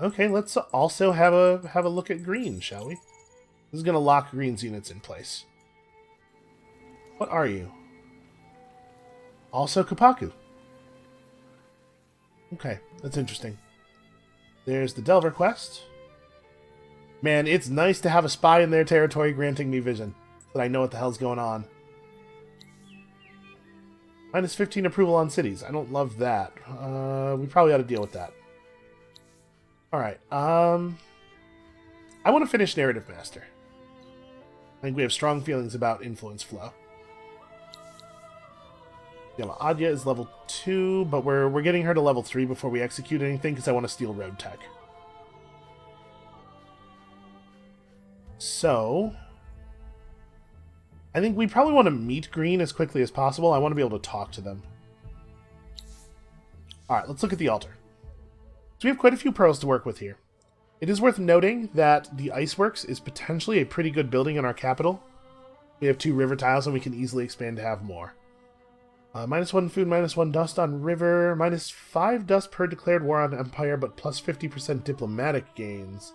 Okay, let's also have a look at green, shall we? This is going to lock green's units in place. What are you? Also Kapaku. Okay, that's interesting. There's the Delver quest. Man, it's nice to have a spy in their territory granting me vision, so that I know what the hell's going on. Minus 15 approval on cities. I don't love that. We probably ought to deal with that. Alright, I want to finish Narrative Master. I think we have strong feelings about Influence Flow. Yellow Adya is level 2, but we're getting her to level 3 before we execute anything, because I want to steal Road Tech. So, I think we probably want to meet Green as quickly as possible. I want to be able to talk to them. Alright, let's look at the altar. So we have quite a few pearls to work with here. It is worth noting that the Iceworks is potentially a pretty good building in our capital. We have 2 river tiles and we can easily expand to have more. -1 food, -1 dust on river, -5 dust per declared war on empire, but plus 50% diplomatic gains.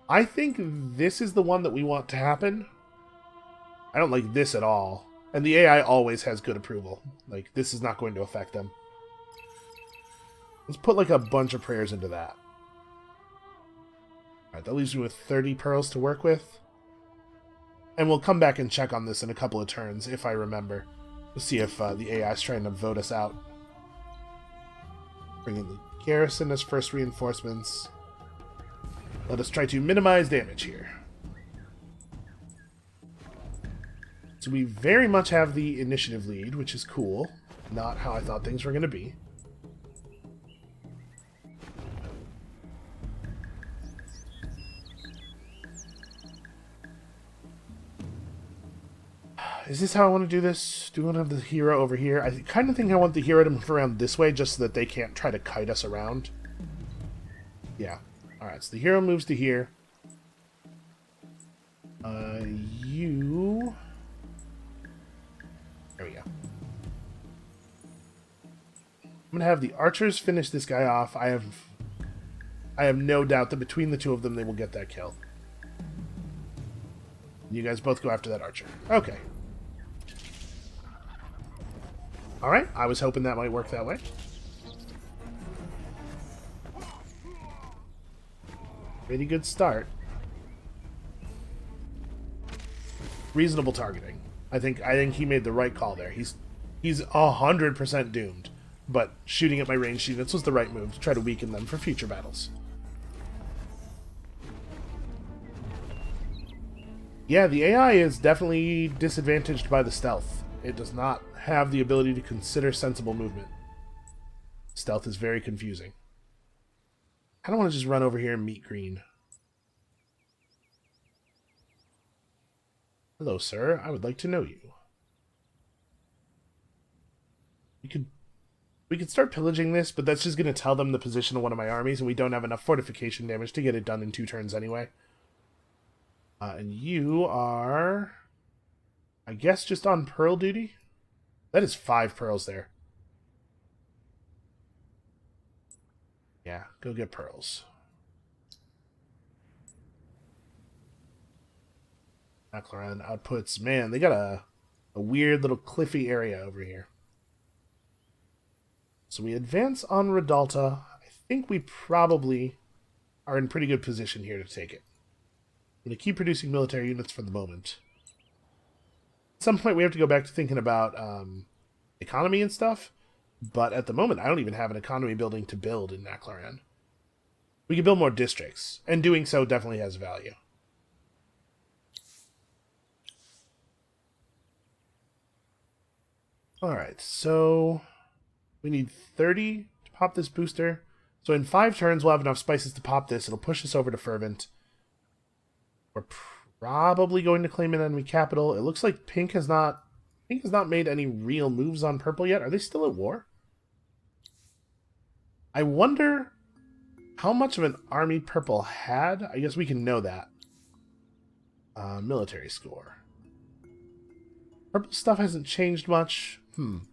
I think this is the one that we want to happen. I don't like this at all. And the AI always has good approval. Like, this is not going to affect them. Let's put, like, a bunch of prayers into that. Alright, that leaves me with 30 pearls to work with. And we'll come back and check on this in a couple of turns, if I remember. To see if the AI is trying to vote us out. Bring in the garrison as first reinforcements. Let us try to minimize damage here. So we very much have the initiative lead, which is cool. Not how I thought things were going to be. Is this how I want to do this? Do I want to have the hero over here? I kind of think I want the hero to move around this way just so that they can't try to kite us around. Yeah. Alright, so the hero moves to here. You... There we go. I'm going to have the archers finish this guy off. I have no doubt that between the 2 of them, they will get that kill. You guys both go after that archer. Okay. Alright, I was hoping that might work that way. Pretty good start. Reasonable targeting. I think he made the right call there. He's 100% doomed. But shooting at my ranged units was the right move to try to weaken them for future battles. Yeah, the AI is definitely disadvantaged by the stealth. It does not have the ability to consider sensible movement. Stealth is very confusing. I don't want to just run over here and meet Green. Hello, sir. I would like to know you. We could start pillaging this, but that's just going to tell them the position of one of my armies, and we don't have enough fortification damage to get it done in 2 turns anyway. And you are, I guess, just on pearl duty? That is 5 pearls there. Yeah, go get pearls. McLaren outputs. Man, they got a weird little cliffy area over here. So we advance on Redalta. I think we probably are in pretty good position here to take it. I'm going to keep producing military units for the moment. At some point, we have to go back to thinking about economy and stuff. But at the moment, I don't even have an economy building to build in Naklaran. We can build more districts, and doing so definitely has value. Alright, so we need 30 to pop this booster. So in 5 turns, we'll have enough spices to pop this. It'll push us over to Fervent. We're probably going to claim an enemy capital. It looks like Pink has not made any real moves on Purple yet. Are they still at war? I wonder how much of an army Purple had. I guess we can know that. Military score. Purple stuff hasn't changed much. I'm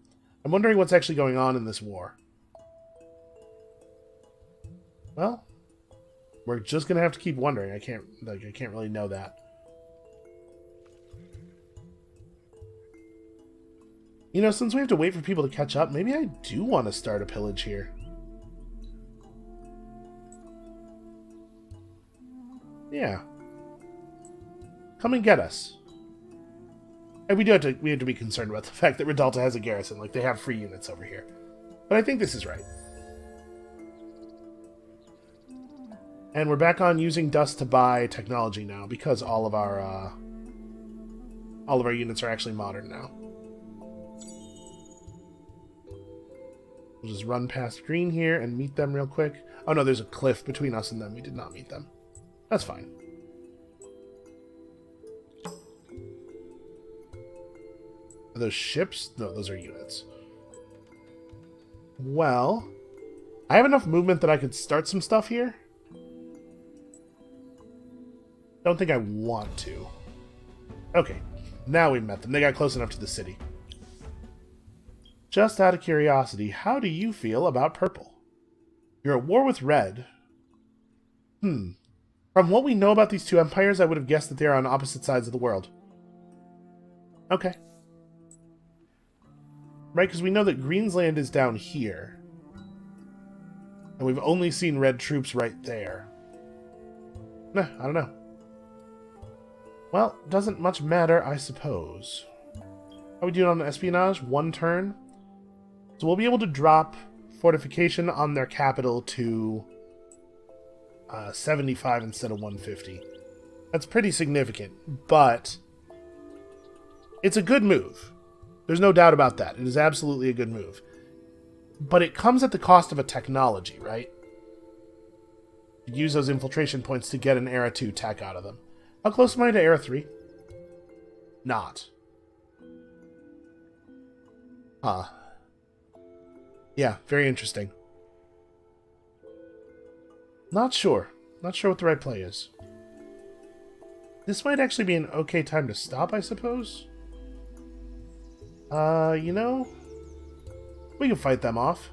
wondering what's actually going on in this war. Well, we're just gonna have to keep wondering. I can't really know that. You know, since we have to wait for people to catch up, maybe I do want to start a pillage here. Yeah. Come and get us. And we have to be concerned about the fact that Redalta has a garrison. Like, they have free units over here. But I think this is right. And we're back on using dust to buy technology now, because all of our units are actually modern now. We'll just run past green here and meet them real quick. Oh no, there's a cliff between us and them. We did not meet them. That's fine. Are those ships? No, those are units. Well, I have enough movement that I could start some stuff here. Don't think I want to. Okay, now we met them. They got close enough to the city. Just out of curiosity, how do you feel about Purple? You're at war with Red. From what we know about these two empires, I would have guessed that they are on opposite sides of the world. Okay. Right, because we know that Greensland is down here. And we've only seen Red troops right there. Nah, I don't know. Well, doesn't much matter, I suppose. How are we doing on espionage? 1 turn. So we'll be able to drop fortification on their capital to 75 instead of 150. That's pretty significant, but it's a good move. There's no doubt about that. It is absolutely a good move. But it comes at the cost of a technology, right? Use those infiltration points to get an Era 2 tech out of them. How close am I to Era 3? Not. Huh. Yeah, very interesting. Not sure. Not sure what the right play is. This might actually be an okay time to stop, I suppose. You know, we can fight them off.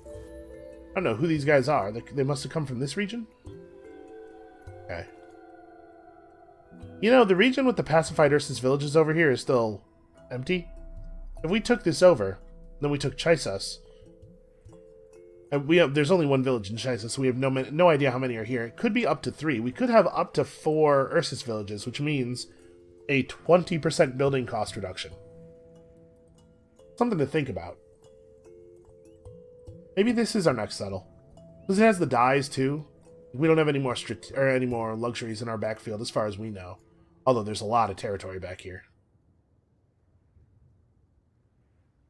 I don't know who these guys are. They must have come from this region? Okay. You know, the region with the pacified Ursus villages over here is still empty. If we took this over, then we took Chisas, and there's only 1 village in Chisas, so we have no idea how many are here. It could be up to 3. We could have up to 4 Ursus villages, which means a 20% building cost reduction. Something to think about. Maybe this is our next settle. Because it has the dyes, too. We don't have any more luxuries in our backfield, as far as we know. Although there's a lot of territory back here.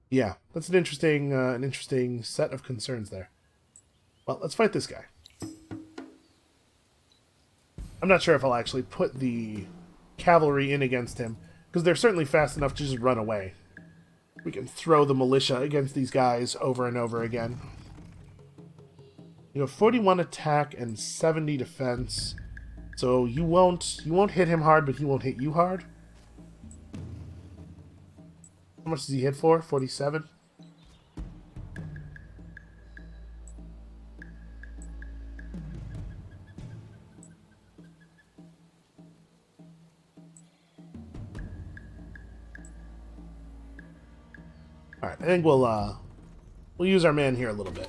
Yeah, that's an interesting set of concerns there. Well, let's fight this guy. I'm not sure if I'll actually put the cavalry in against him, because they're certainly fast enough to just run away. We can throw the militia against these guys over and over again. You have 41 attack and 70 defense, so you won't hit him hard, but he won't hit you hard. How much does he hit for? 47? 47 Alright, I think we'll use our man here a little bit.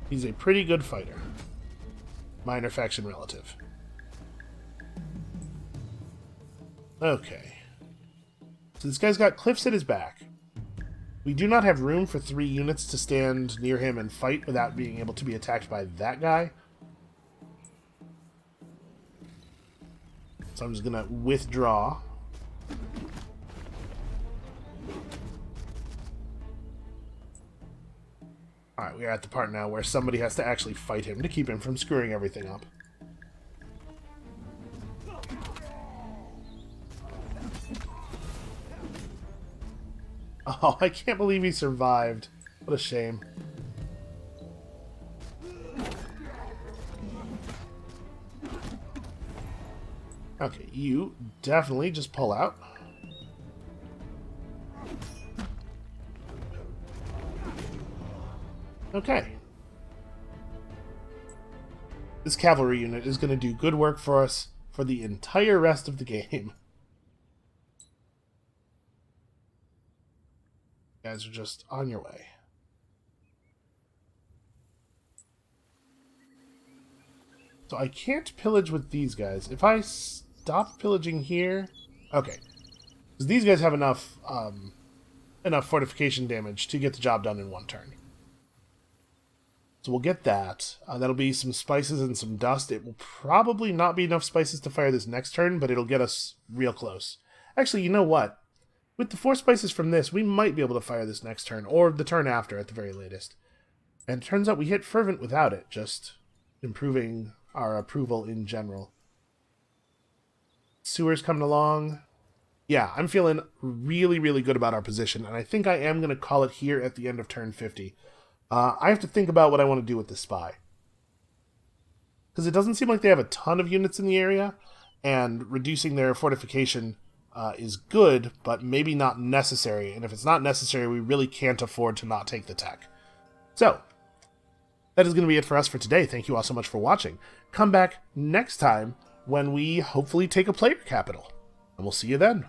He's a pretty good fighter. Minor faction relative. Okay. So this guy's got cliffs at his back. We do not have room for 3 units to stand near him and fight without being able to be attacked by that guy. So I'm just going to withdraw. Alright, we are at the part now where somebody has to actually fight him to keep him from screwing everything up. Oh, I can't believe he survived. What a shame. Okay, you definitely just pull out. Okay. This cavalry unit is going to do good work for us for the entire rest of the game. You guys are just on your way. So I can't pillage with these guys. If I stop pillaging here... Okay. Because these guys have enough fortification damage to get the job done in 1 turn. So we'll get that. That'll be some spices and some dust. It will probably not be enough spices to fire this next turn, but it'll get us real close. Actually, you know what? With the 4 spices from this, we might be able to fire this next turn, or the turn after at the very latest. And it turns out we hit Fervent without it, just improving our approval in general. Sewers coming along. Yeah, I'm feeling really, really good about our position, and I think I am going to call it here at the end of turn 50. I have to think about what I want to do with this spy. Because it doesn't seem like they have a ton of units in the area, and reducing their fortification is good, but maybe not necessary. And if it's not necessary, we really can't afford to not take the tech. So, that is going to be it for us for today. Thank you all so much for watching. Come back next time when we hopefully take a player capital. And we'll see you then.